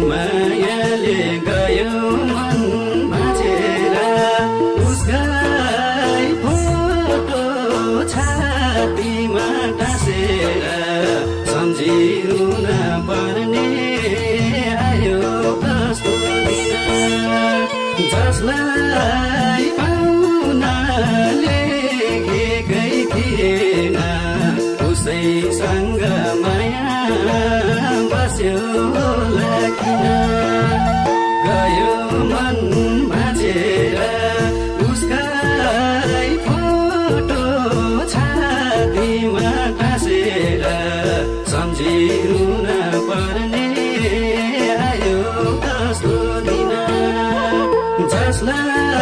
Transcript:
मायाले गयो मन भाँचेर उसकै फोटो छातीमा टाँसेर सम्झिउन पर्ने आयो कस्तो दिन जसलाई पाउन लेखेकै थिएन उसैसँग माया बस्यो होला किन गयो मन भाँचेर उसकै फोटो छातीमा टाँसेर सम्झिउन पर्ने आयो कस्तो दिन जसलाई